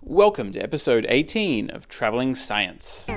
Welcome to episode 18 of Traveling Science.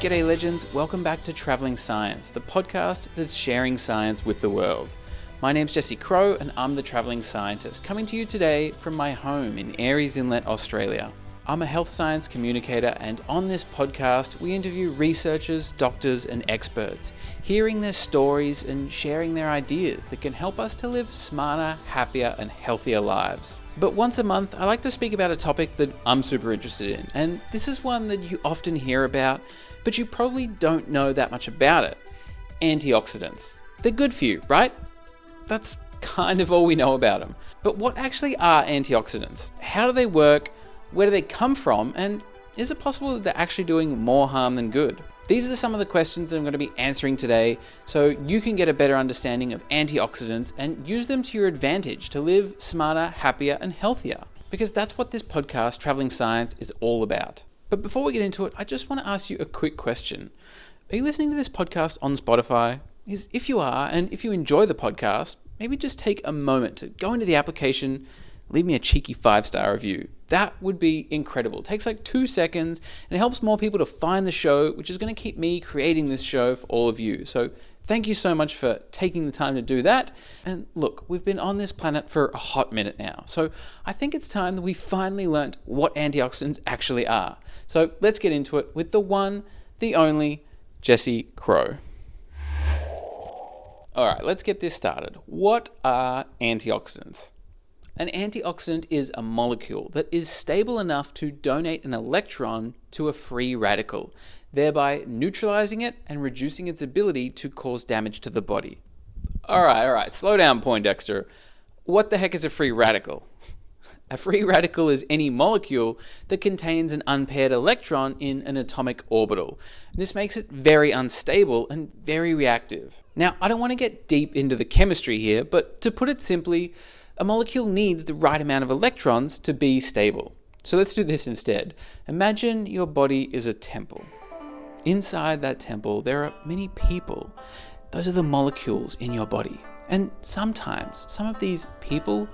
G'day legends, welcome back to Traveling Science, the podcast that's sharing science with the world. My name's Crowe and I'm the Traveling Scientist, coming to you today from my home in Aireys Inlet, Australia. I'm a health science communicator, and on this podcast we interview researchers, doctors and experts, hearing their stories and sharing their ideas that can help us to live smarter, happier and healthier lives. But once a month I like to speak about a topic that I'm super interested in, and this is one that you often hear about, but you probably don't know that much about it. Antioxidants. They're good for you, right? That's kind of all we know about them. But what actually are antioxidants? How do they work? Where do they come from? And is it possible that they're actually doing more harm than good? These are some of the questions that I'm going to be answering today so you can get a better understanding of antioxidants and use them to your advantage to live smarter, happier and healthier. Because that's what this podcast, Traveling Science, is all about. But before we get into it, I just want to ask you a quick question. Are you listening to this podcast on Spotify? If you are, and if you enjoy the podcast, maybe just take a moment to go into the application, leave me a cheeky 5-star review. That would be incredible. It takes like 2 seconds and it helps more people to find the show, which is going to keep me creating this show for all of you. So thank you so much for taking the time to do that. And look, we've been on this planet for a hot minute now. So I think it's time that we finally learnt what antioxidants actually are. So let's get into it with the one, the only, Crowe. All right, let's get this started. What are antioxidants? An antioxidant is a molecule that is stable enough to donate an electron to a free radical, thereby neutralizing it and reducing its ability to cause damage to the body. All right, slow down, Poindexter. What the heck is a free radical? A free radical is any molecule that contains an unpaired electron in an atomic orbital. This makes it very unstable and very reactive. Now, I don't want to get deep into the chemistry here, but to put it simply, a molecule needs the right amount of electrons to be stable. So let's do this instead. Imagine your body is a temple. Inside that temple, there are many people. Those are the molecules in your body. And sometimes, some of these people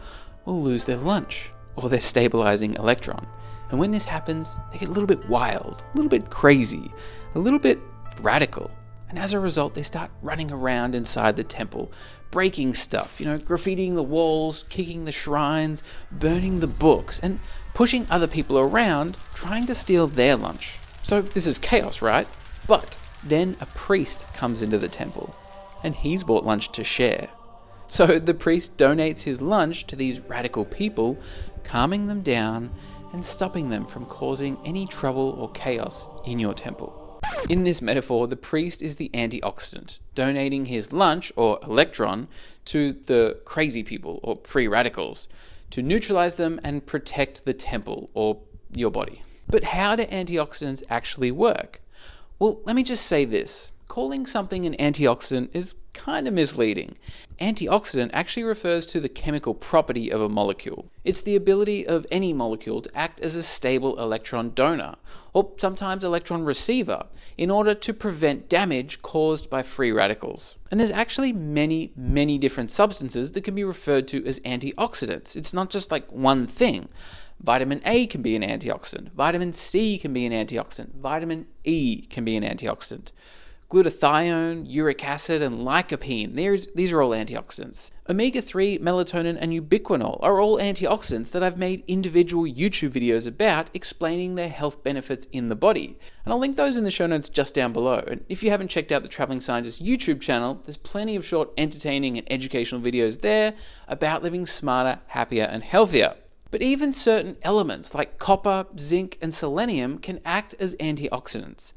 will lose their lunch or their stabilizing electron. And when this happens, they get a little bit wild, a little bit crazy, a little bit radical. And as a result, they start running around inside the temple, breaking stuff, graffitiing the walls, kicking the shrines, burning the books, and pushing other people around, trying to steal their lunch. So this is chaos, right? But then a priest comes into the temple, and he's bought lunch to share. So the priest donates his lunch to these radical people, calming them down and stopping them from causing any trouble or chaos in your temple. In this metaphor, the priest is the antioxidant, donating his lunch or electron to the crazy people or free radicals to neutralize them and protect the temple or your body. But how do antioxidants actually work? Well, let me just say this. Calling something an antioxidant is kind of misleading. Antioxidant actually refers to the chemical property of a molecule. It's the ability of any molecule to act as a stable electron donor, or sometimes electron receiver, in order to prevent damage caused by free radicals. And there's actually many different substances that can be referred to as antioxidants. It's not just like one thing. Vitamin A can be an antioxidant. Vitamin C can be an antioxidant. Vitamin E can be an antioxidant. Glutathione, uric acid, and lycopene, these are all antioxidants. Omega-3, melatonin, and ubiquinol are all antioxidants that I've made individual YouTube videos about explaining their health benefits in the body. And I'll link those in the show notes just down below. And if you haven't checked out the Traveling Scientist YouTube channel, there's plenty of short, entertaining, and educational videos there about living smarter, happier, and healthier. But even certain elements like copper, zinc, and selenium can act as antioxidants.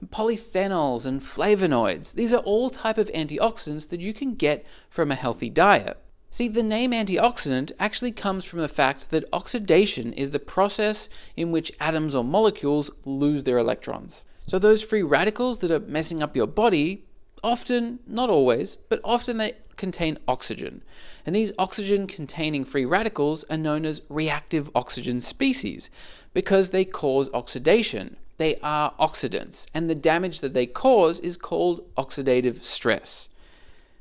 Polyphenols and flavonoids, these are all type of antioxidants that you can get from a healthy diet. See, the name antioxidant actually comes from the fact that oxidation is the process in which atoms or molecules lose their electrons. So those free radicals that are messing up your body, often, not always, but often they contain oxygen. And these oxygen-containing free radicals are known as reactive oxygen species because they cause oxidation. They are oxidants, and the damage that they cause is called oxidative stress.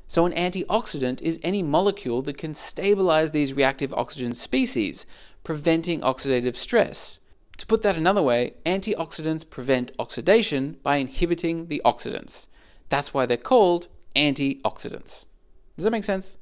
So an antioxidant is any molecule that can stabilize these reactive oxygen species, preventing oxidative stress. To put that another way, antioxidants prevent oxidation by inhibiting the oxidants. That's why they're called antioxidants. Does that make sense?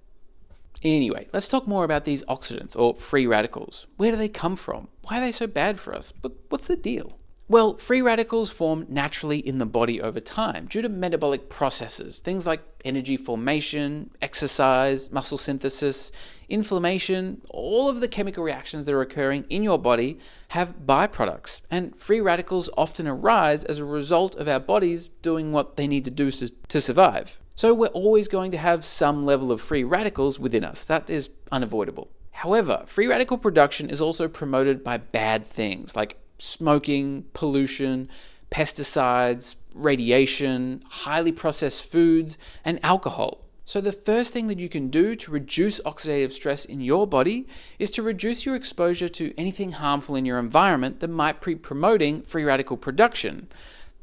Anyway, let's talk more about these oxidants, or free radicals. Where do they come from? Why are they so bad for us? But what's the deal? Well, free radicals form naturally in the body over time due to metabolic processes, things like energy formation, exercise, muscle synthesis, inflammation. All of the chemical reactions that are occurring in your body have byproducts, and free radicals often arise as a result of our bodies doing what they need to do to survive. So we're always going to have some level of free radicals within us. That is unavoidable. However, free radical production is also promoted by bad things like smoking, pollution, pesticides, radiation, highly processed foods, and alcohol. So the first thing that you can do to reduce oxidative stress in your body is to reduce your exposure to anything harmful in your environment that might be promoting free radical production.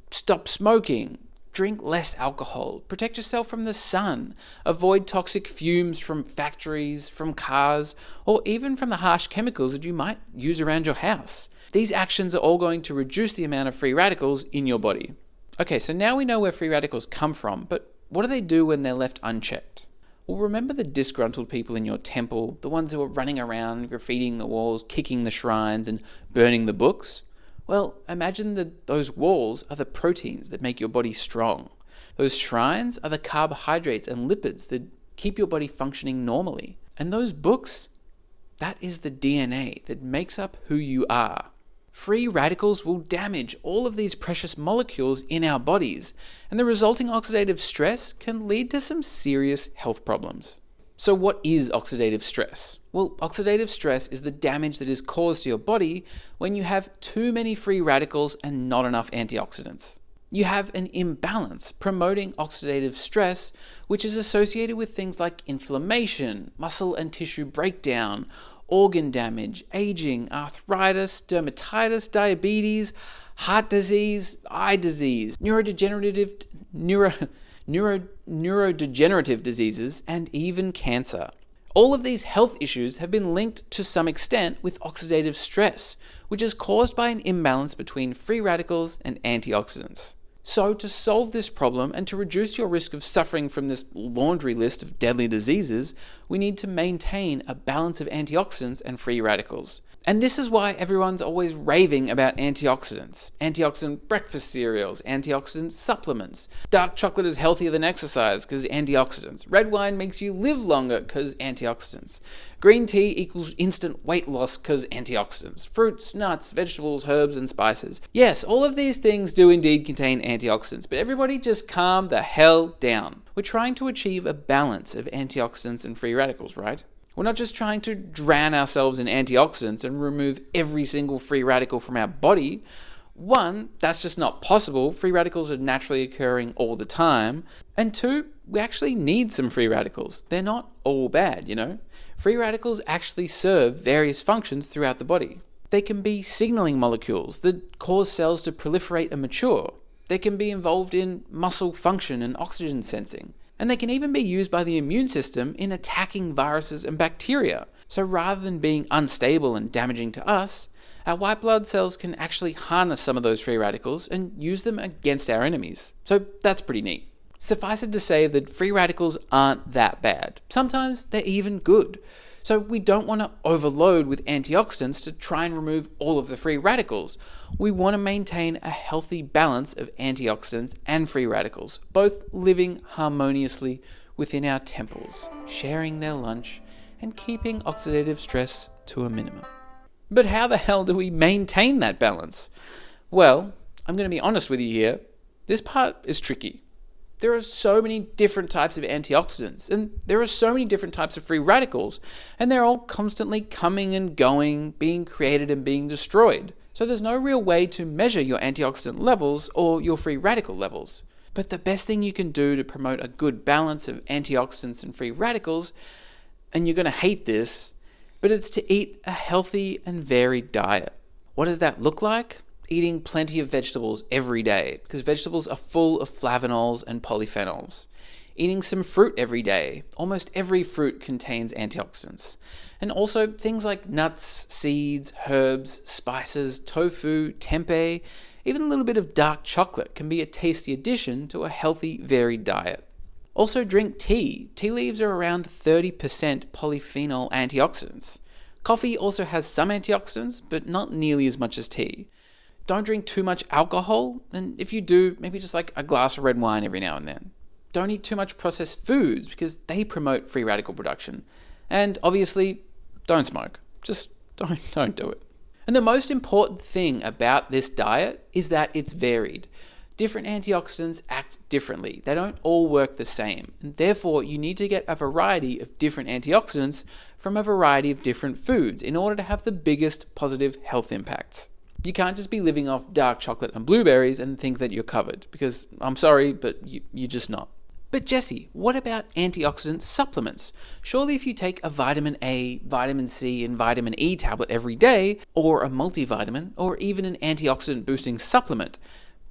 Stop smoking. Drink less alcohol. Protect yourself from the sun. Avoid toxic fumes from factories, from cars, or even from the harsh chemicals that you might use around your house. These actions are all going to reduce the amount of free radicals in your body. Okay, so now we know where free radicals come from, but what do they do when they're left unchecked? Well, remember the disgruntled people in your temple, the ones who are running around, graffitiing the walls, kicking the shrines, and burning the books? Well, imagine that those walls are the proteins that make your body strong. Those shrines are the carbohydrates and lipids that keep your body functioning normally. And those books, that is the DNA that makes up who you are. Free radicals will damage all of these precious molecules in our bodies, and the resulting oxidative stress can lead to some serious health problems. So what is oxidative stress? Well, oxidative stress is the damage that is caused to your body when you have too many free radicals and not enough antioxidants. You have an imbalance promoting oxidative stress, which is associated with things like inflammation, muscle and tissue breakdown, organ damage, aging, arthritis, dermatitis, diabetes, heart disease, eye disease, neurodegenerative diseases, and even cancer. All of these health issues have been linked to some extent with oxidative stress, which is caused by an imbalance between free radicals and antioxidants. So to solve this problem and to reduce your risk of suffering from this laundry list of deadly diseases, we need to maintain a balance of antioxidants and free radicals. And this is why everyone's always raving about antioxidants. Antioxidant breakfast cereals, antioxidant supplements. Dark chocolate is healthier than exercise because antioxidants. Red wine makes you live longer because antioxidants. Green tea equals instant weight loss because antioxidants. Fruits, nuts, vegetables, herbs, and spices. Yes, all of these things do indeed contain antioxidants, but everybody just calm the hell down. We're trying to achieve a balance of antioxidants and free radicals, right? We're not just trying to drown ourselves in antioxidants and remove every single free radical from our body. One, that's just not possible. Free radicals are naturally occurring all the time. And two, we actually need some free radicals. They're not all bad, you know? Free radicals actually serve various functions throughout the body. They can be signaling molecules that cause cells to proliferate and mature. They can be involved in muscle function and oxygen sensing. And they can even be used by the immune system in attacking viruses and bacteria. So rather than being unstable and damaging to us, our white blood cells can actually harness some of those free radicals and use them against our enemies. So that's pretty neat. Suffice it to say that free radicals aren't that bad. Sometimes they're even good. So we don't want to overload with antioxidants to try and remove all of the free radicals. We want to maintain a healthy balance of antioxidants and free radicals, both living harmoniously within our temples, sharing their lunch, and keeping oxidative stress to a minimum. But how the hell do we maintain that balance? Well, I'm going to be honest with you here. This part is tricky. There are so many different types of antioxidants, and there are so many different types of free radicals, and they're all constantly coming and going, being created and being destroyed. So there's no real way to measure your antioxidant levels or your free radical levels. But the best thing you can do to promote a good balance of antioxidants and free radicals, and you're going to hate this, but it's to eat a healthy and varied diet. What does that look like? Eating plenty of vegetables every day, because vegetables are full of flavonols and polyphenols. Eating some fruit every day. Almost every fruit contains antioxidants. And also things like nuts, seeds, herbs, spices, tofu, tempeh, even a little bit of dark chocolate can be a tasty addition to a healthy, varied diet. Also drink tea. Tea leaves are around 30% polyphenol antioxidants. Coffee also has some antioxidants, but not nearly as much as tea. Don't drink too much alcohol, and if you do, maybe just like a glass of red wine every now and then. Don't eat too much processed foods because they promote free radical production. And obviously, don't smoke. Just don't do it. And the most important thing about this diet is that it's varied. Different antioxidants act differently. They don't all work the same. And therefore, you need to get a variety of different antioxidants from a variety of different foods in order to have the biggest positive health impacts. You can't just be living off dark chocolate and blueberries and think that you're covered, because I'm sorry, but you're just not. But Jesse, what about antioxidant supplements? Surely if you take a vitamin A, vitamin C, and vitamin E tablet every day, or a multivitamin, or even an antioxidant boosting supplement,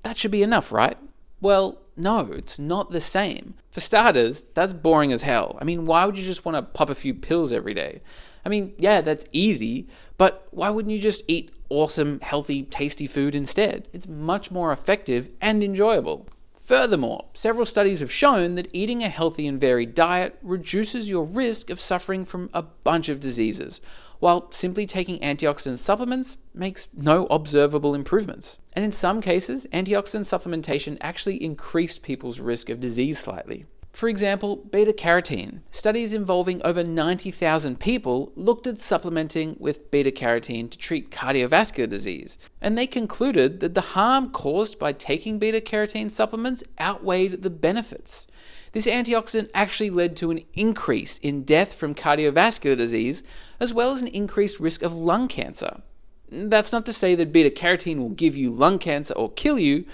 that should be enough, right? Well, no, it's not the same. For starters, that's boring as hell. I mean, why would you just want to pop a few pills every day? I mean, yeah, that's easy, but why wouldn't you just eat awesome, healthy, tasty food instead? It's much more effective and enjoyable. Furthermore, several studies have shown that eating a healthy and varied diet reduces your risk of suffering from a bunch of diseases, while simply taking antioxidant supplements makes no observable improvements. And in some cases, antioxidant supplementation actually increased people's risk of disease slightly. For example, beta-carotene. Studies involving over 90,000 people looked at supplementing with beta-carotene to treat cardiovascular disease, and they concluded that the harm caused by taking beta-carotene supplements outweighed the benefits. This antioxidant actually led to an increase in death from cardiovascular disease, as well as an increased risk of lung cancer. That's not to say that beta-carotene will give you lung cancer or kill you,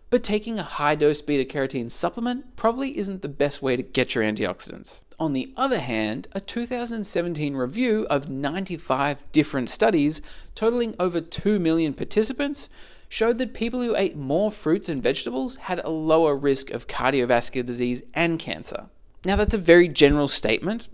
but taking a high-dose beta-carotene supplement probably isn't the best way to get your antioxidants. On the other hand, a 2017 review of 95 different studies, totaling over 2 million participants, showed that people who ate more fruits and vegetables had a lower risk of cardiovascular disease and cancer. Now, that's a very general statement.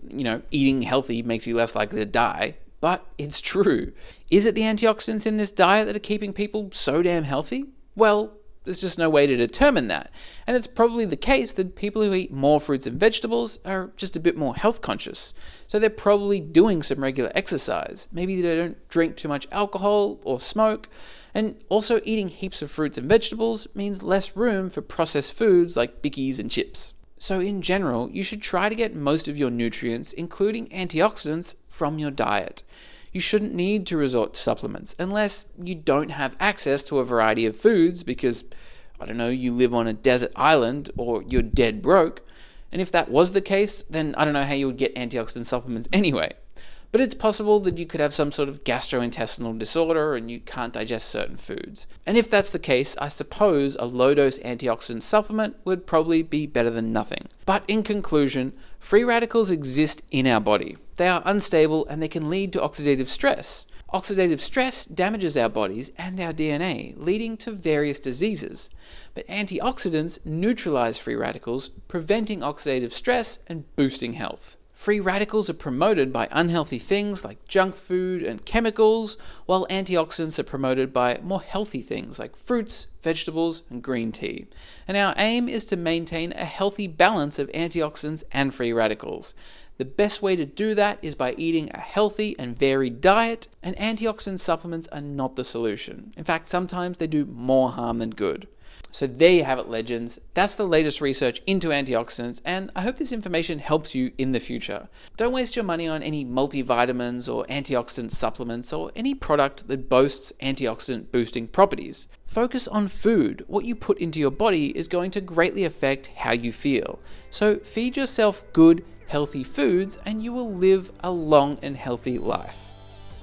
Eating healthy makes you less likely to die, but it's true. Is it the antioxidants in this diet that are keeping people so damn healthy? Well, there's just no way to determine that. And it's probably the case that people who eat more fruits and vegetables are just a bit more health conscious. So they're probably doing some regular exercise. Maybe they don't drink too much alcohol or smoke. And also eating heaps of fruits and vegetables means less room for processed foods like bickies and chips. So in general, you should try to get most of your nutrients, including antioxidants, from your diet. You shouldn't need to resort to supplements unless you don't have access to a variety of foods because, you live on a desert island or you're dead broke. And if that was the case, then I don't know how you would get antioxidant supplements anyway. But it's possible that you could have some sort of gastrointestinal disorder and you can't digest certain foods. And if that's the case, I suppose a low-dose antioxidant supplement would probably be better than nothing. But in conclusion, free radicals exist in our body. They are unstable and they can lead to oxidative stress. Oxidative stress damages our bodies and our DNA, leading to various diseases. But antioxidants neutralize free radicals, preventing oxidative stress and boosting health. Free radicals are promoted by unhealthy things like junk food and chemicals, while antioxidants are promoted by more healthy things like fruits, vegetables, and green tea. And our aim is to maintain a healthy balance of antioxidants and free radicals. The best way to do that is by eating a healthy and varied diet, and antioxidant supplements are not the solution. In fact, sometimes they do more harm than good. So there you have it, legends. That's the latest research into antioxidants, and I hope this information helps you in the future. Don't waste your money on any multivitamins or antioxidant supplements or any product that boasts antioxidant boosting properties. Focus on food. What you put into your body is going to greatly affect how you feel. So feed yourself good, healthy foods, and you will live a long and healthy life.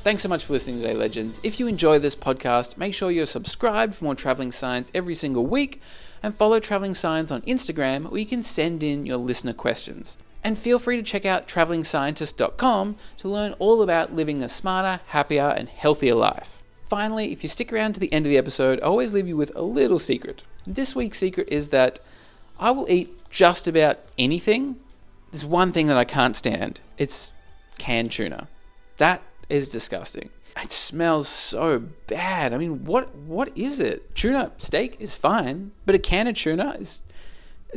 Thanks so much for listening today, legends. If you enjoy this podcast, make sure you're subscribed for more traveling science every single week, and follow Traveling Science on Instagram, where you can send in your listener questions. And feel free to check out travelingscientist.com to learn all about living a smarter, happier, and healthier life. Finally, if you stick around to the end of the episode, I always leave you with a little secret. This week's secret is that I will eat just about anything. There's one thing that I can't stand. It's canned tuna. That is disgusting. It smells so bad. I mean, what is it? Tuna steak is fine, but a can of tuna is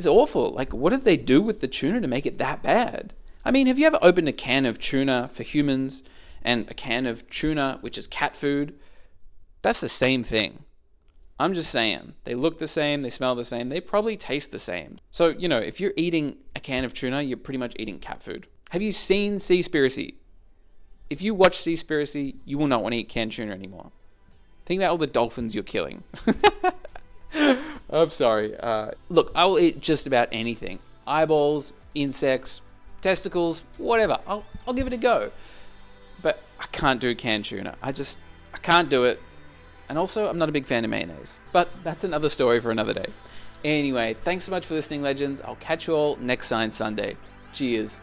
awful. Like, what did they do with the tuna to make it that bad? I mean, have you ever opened a can of tuna for humans and a can of tuna, which is cat food? That's the same thing. I'm just saying. They look the same, they smell the same, they probably taste the same. So, if you're eating a can of tuna, you're pretty much eating cat food. Have you seen Seaspiracy? If you watch Seaspiracy, you will not want to eat canned tuna anymore. Think about all the dolphins you're killing. I'm sorry. Look, I will eat just about anything. Eyeballs, insects, testicles, whatever. I'll give it a go. But I can't do canned tuna. I can't do it. And also, I'm not a big fan of mayonnaise. But that's another story for another day. Anyway, thanks so much for listening, legends. I'll catch you all next Science Sunday. Cheers.